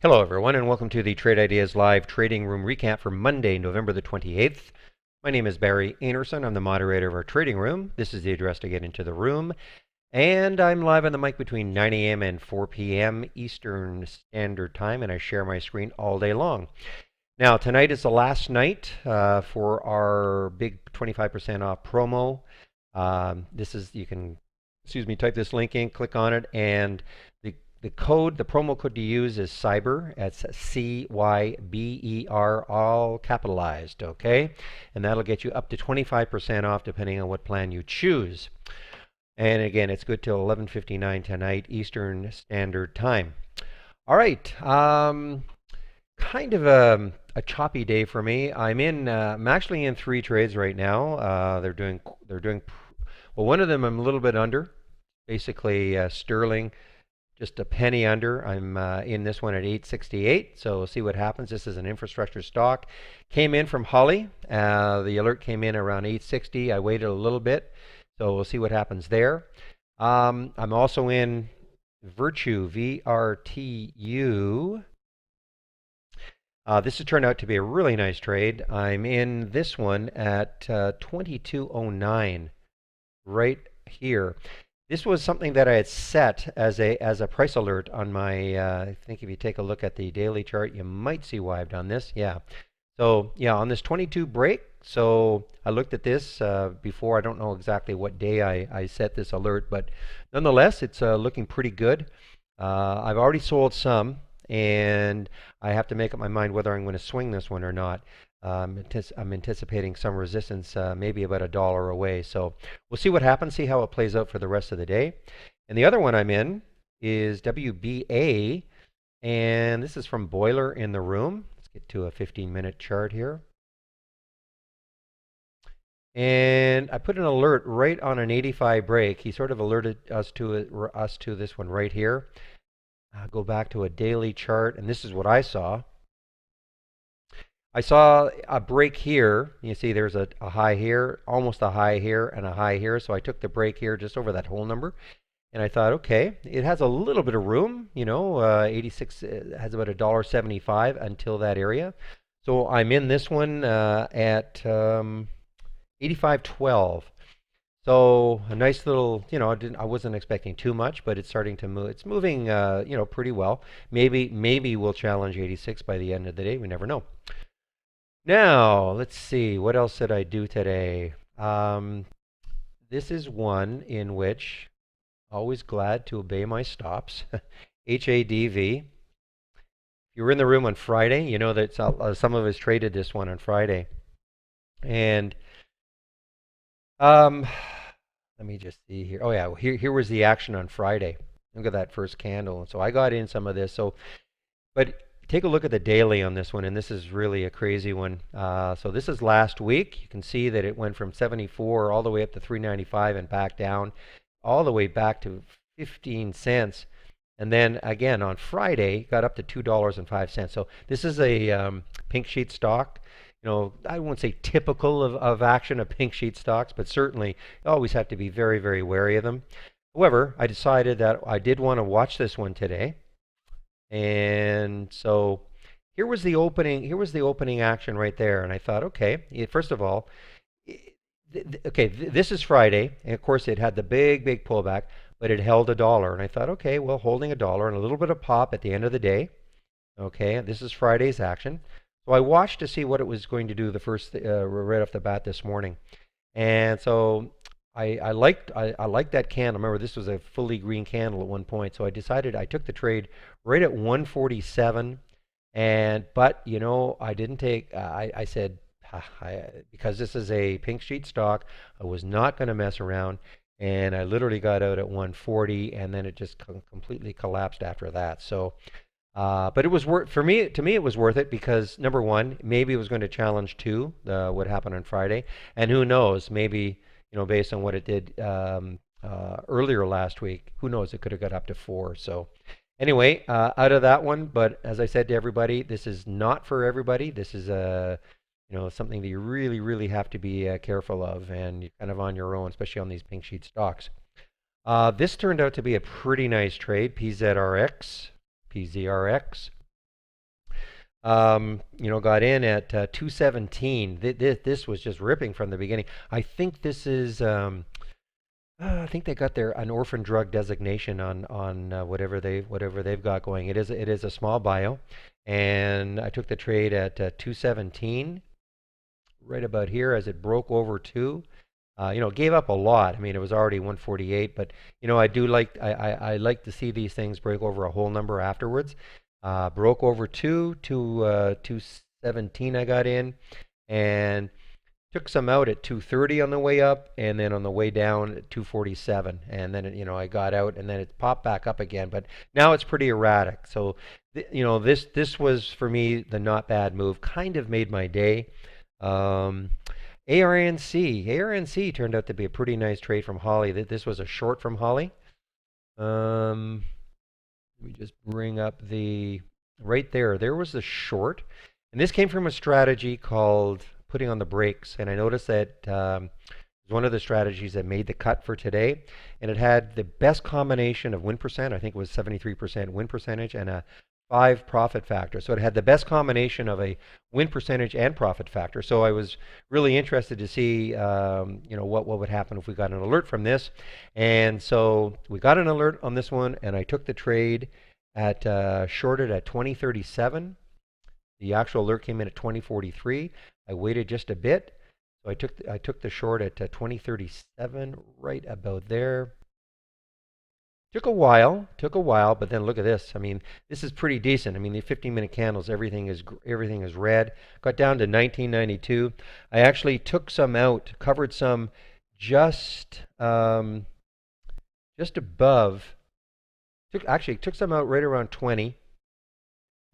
Hello, everyone, and welcome to the Trade Ideas Live Trading Room Recap for Monday, November the 28th. My name is Barry Anderson. I'm the moderator of our trading room. This is the address to get into the room. And I'm live on the mic between 9 a.m. and 4 p.m. Eastern Standard Time, and I share my screen all day long. Now, tonight is the last night for our big 25% off promo. You can, type this link in, click on it, and the promo code to use is CYBER. That's CYBER, all capitalized, okay? And that'll get you up to 25% off depending on what plan you choose. And again, it's good till 11:59 tonight, Eastern Standard Time. All right, kind of a choppy day for me. I'm actually in 3 trades right now. They're doing well. One of them I'm a little bit under, basically sterling. Just a penny under. I'm in this one at 868, so we'll see what happens. This is an infrastructure stock. Came in from Holly. The alert came in around 860. I waited a little bit, so we'll see what happens there. I'm also in Virtue, VRTU. This has turned out to be a really nice trade. I'm in this one at 2209, right here. This was something that I had set as a price alert on my, I think if you take a look at the daily chart, you might see why I've done this. Yeah. So yeah, on this 22 break, so I looked at this before. I don't know exactly what day I set this alert, but nonetheless, it's looking pretty good. I've already sold some, and I have to make up my mind whether I'm going to swing this one or not. I'm anticipating some resistance, maybe about $1 away. So we'll see what happens, see how it plays out for the rest of the day. And the other one I'm in is WBA, and this is from Boiler in the Room. Let's get to a 15-minute chart here. And I put an alert right on an 85 break. He sort of alerted us to this one right here. I'll go back to a daily chart, and this is what I saw. I saw a break here. You see there's a high here, almost a high here, and a high here. So I took the break here just over that whole number. And I thought, okay, it has a little bit of room. 86 has about $1.75 until that area. So I'm in this one at 85.12. So a nice little, I wasn't expecting too much, but it's starting to move. It's moving, pretty well. Maybe we'll challenge 86 by the end of the day. We never know. Now, let's see, what else did I do today? This is one in which always glad to obey my stops. HADV. If you were in the room on Friday, you know that some of us traded this one on Friday. And let me just see here. Oh yeah, here was the action on Friday. Look at that first candle. So I got in some of this. But take a look at the daily on this one, and this is really a crazy one. So this is last week. You can see that it went from 74 all the way up to 395 and back down, all the way back to 15 cents. And then again on Friday, got up to $2.05. So this is a pink sheet stock. I won't say typical of action of pink sheet stocks, but certainly you always have to be very, very wary of them. However, I decided that I did want to watch this one today. And so here was the opening action right there. And I thought, okay, first of all, this is Friday. And of course, it had the big pullback, but it held $1. And I thought, okay, well, holding $1 and a little bit of pop at the end of the day. Okay, this is Friday's action. So I watched to see what it was going to do right off the bat this morning. And so I liked that candle. Remember, this was a fully green candle at one point. So I decided I took the trade right at 147. But I didn't take. I said because this is a pink sheet stock, I was not going to mess around. And I literally got out at 140, and then it just completely collapsed after that. So. But it was to me it was worth it because number one, maybe it was going to challenge what happened on Friday, and who knows, maybe based on what it did earlier last week, who knows, it could have got up to 4. So anyway, out of that one. But as I said to everybody, this is not for everybody. This is something that you really have to be careful of, and you're kind of on your own, especially on these pink sheet stocks. This turned out to be a pretty nice trade, PZRX. Got in at 217. This was just ripping from the beginning. I think this is. I think they got their an orphan drug designation on whatever they've got going. It is a small bio, and I took the trade at 217, right about here as it broke over two. Gave up a lot. I mean, it was already 148, but I do I like to see these things break over a whole number afterwards. Broke over two to 217. I got in, and took some out at 230 on the way up, and then on the way down at 247, and then I got out, and then it popped back up again. But now it's pretty erratic. So this was for me the not bad move. Kind of made my day. Um, ARNC turned out to be a pretty nice trade from Holly. This was a short from Holly. Um, Let me just bring up the right there. There was the short, and this came from a strategy called putting on the brakes. And I noticed that it was one of the strategies that made the cut for today, and it had the best combination of win percent. I think it was 73% win percentage and a 5 profit factor. So it had the best combination of a win percentage and profit factor. So I was really interested to see, what would happen if we got an alert from this. And so we got an alert on this one, and I took the trade at shorted at 2037. The actual alert came in at 2043. I waited just a bit, so I took the short at 2037, right about there. Took a while, but then look at this. I mean, this is pretty decent. I mean, the 15-minute candles, everything is red. Got down to 1992. I actually took some out, covered some just just above. Took some out right around 20,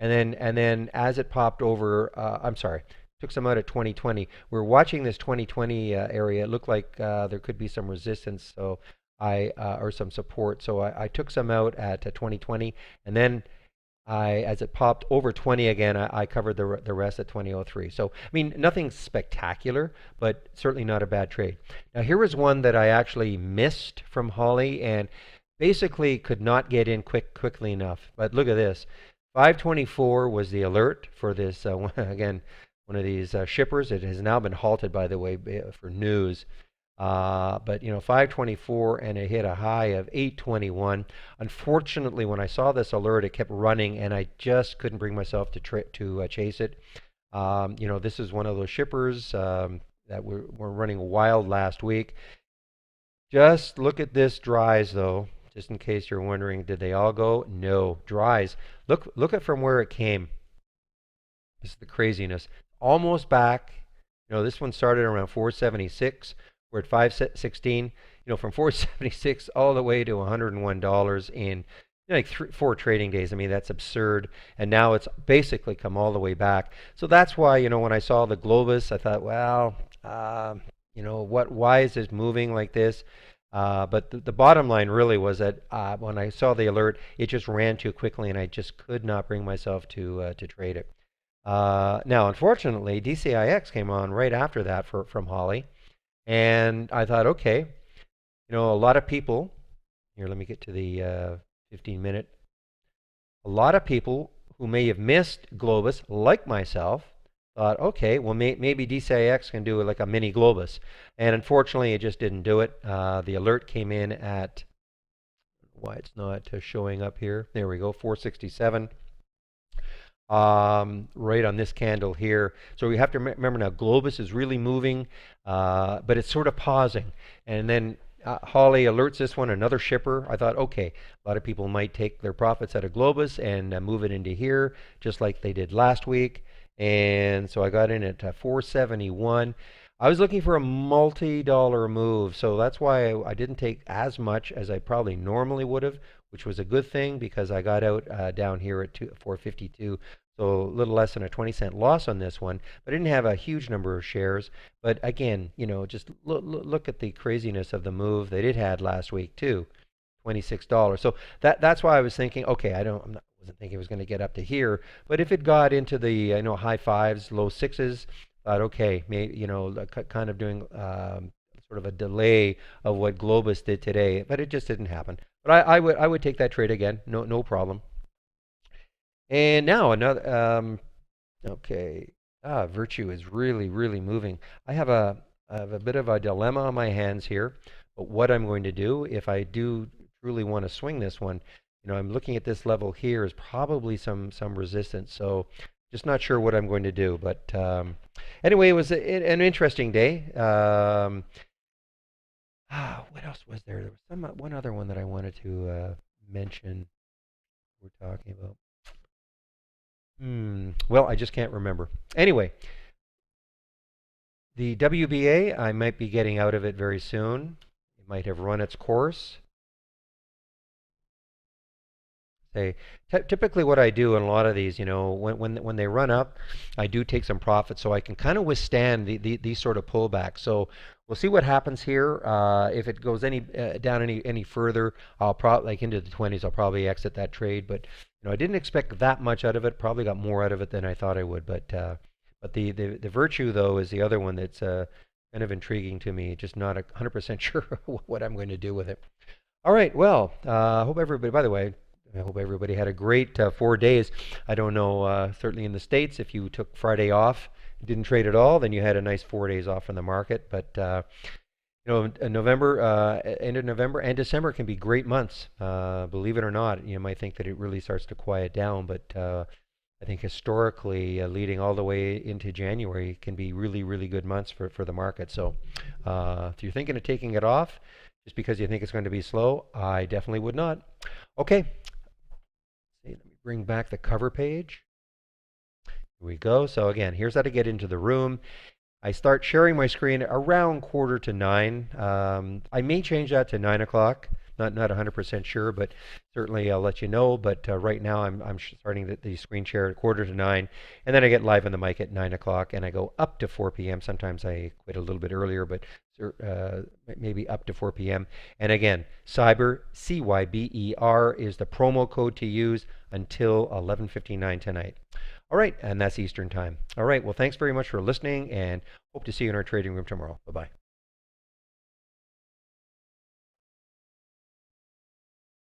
and then as it popped over, I'm sorry, took some out at 2020. We're watching this 2020 area. It looked like there could be some resistance, so or some support. So I took some out at 2020, and then as it popped over 20 again, I covered the rest at 2003. So I mean, nothing spectacular, but certainly not a bad trade. Now here was one that I actually missed from Holly, and basically could not get in quickly enough. But look at this. 524 was the alert for this, again, one of these shippers. It has now been halted, by the way, for news. But 524, and it hit a high of 821. Unfortunately, when I saw this alert, it kept running, and I just couldn't bring myself to chase it. This is one of those shippers that were running wild last week. Just look at this dries, though. Just in case you're wondering, did they all go? No, dries. Look at from where it came. This is the craziness. Almost back. This one started around 476. We're at 516. From 476 all the way to $101 in like 4 trading days. I mean, that's absurd. And now it's basically come all the way back. So that's why, when I saw the Globus, I thought, well, why is this moving like this? But the bottom line really was that when I saw the alert, it just ran too quickly, and I just could not bring myself to trade it. Now, unfortunately, DCIX came on right after that from Holly, and I thought, okay, a lot of people here. Let me get to the 15-minute. A lot of people who may have missed Globus, like myself, thought, okay, well, maybe DCIX can do like a mini Globus. And unfortunately, it just didn't do it. The alert came in at, why it's not showing up here. There we go, 467. Right on this candle here. So we have to remember now, Globus is really moving, but it's sort of pausing. And then Holly alerts this one, another shipper. I thought, okay, a lot of people might take their profits out of Globus and move it into here, just like they did last week. And so I got in at 471. I was looking for a multi-dollar move, so that's why I didn't take as much as I probably normally would have, which was a good thing because I got out down here at 452. So a little less than a 20-cent loss on this one, but I didn't have a huge number of shares. But again, just look at the craziness of the move that it had last week too, $26. So that's why I was thinking, okay, wasn't thinking it was going to get up to here, but if it got into the high fives, low sixes, thought okay, maybe kind of doing sort of a delay of what Globus did today, but it just didn't happen. But I would take that trade again, no problem. And now another Okay. Virtue is really, really moving. I have a bit of a dilemma on my hands here. But what I'm going to do, if I do truly want to swing this one, I'm looking at this level here is probably some resistance. So just not sure what I'm going to do. But anyway, it was an interesting day. What else was there? There was one other one that I wanted to mention. We're talking about. Well, I just can't remember. Anyway, the WBA, I might be getting out of it very soon. It might have run its course. They typically what I do in a lot of these, when they run up, I do take some profit so I can kind of withstand these sort of pullbacks. So we'll see what happens here. If it goes down any further, I'll probably like into the 20s. I'll probably exit that trade. But I didn't expect that much out of it. Probably got more out of it than I thought I would. But the virtue though is the other one that's kind of intriguing to me. Just not 100% sure what I'm going to do with it. All right. Well, hope everybody. By the way, I hope everybody had a great 4 days. I don't know. Certainly in the States, if you took Friday off, didn't trade at all, then you had a nice 4 days off from the market. But November, end of November and December can be great months. Believe it or not, you might think that it really starts to quiet down, but I think historically, leading all the way into January, can be really, really good months for the market. So if you're thinking of taking it off just because you think it's going to be slow, I definitely would not. Okay, let me bring back the cover page. Here we go. So again, here's how to get into the room. I start sharing my screen around 8:45. I may change that to 9 o'clock. Not 100% sure, but certainly I'll let you know. But right now I'm starting the screen share at 8:45, and then I get live on the mic at 9 o'clock, and I go up to 4 p.m. Sometimes I quit a little bit earlier, but maybe up to 4 p.m. And again, Cyber CYBER is the promo code to use until 11:59 tonight. All right, and that's Eastern time. All right, well, thanks very much for listening, and hope to see you in our trading room tomorrow. Bye bye.